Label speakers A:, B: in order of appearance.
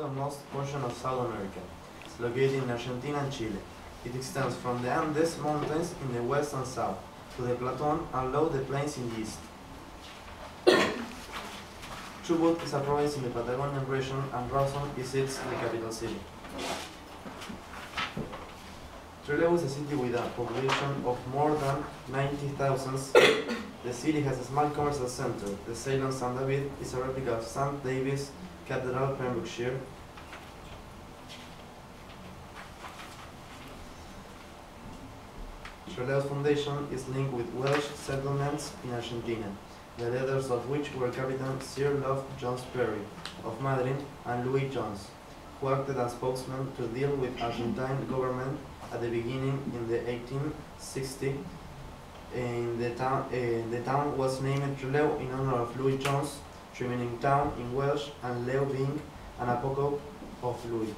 A: southernmost portion of South America. It's located in Argentina and Chile. It extends from the Andes Mountains in the west and south to the Platon and Low the Plains in the east. Chubut is a province in the Patagonian region and Rawson is its capital city. Trelew is a city with a population of more than 90,000. The city has a small commercial center. The Ceylon St. David is a replica of St. David's Cathedral, Pembrokeshire. Trelew's foundation is linked with Welsh settlements in Argentina, the leaders of which were Captain Sir Love Jones Perry of Madrid and Louis Jones, who acted as spokesman to deal with Argentine government at the beginning in the 1860s. The town was named Trelew in honor of Louis Jones, meaning town in Welsh, and Lew being an apocope of Louis.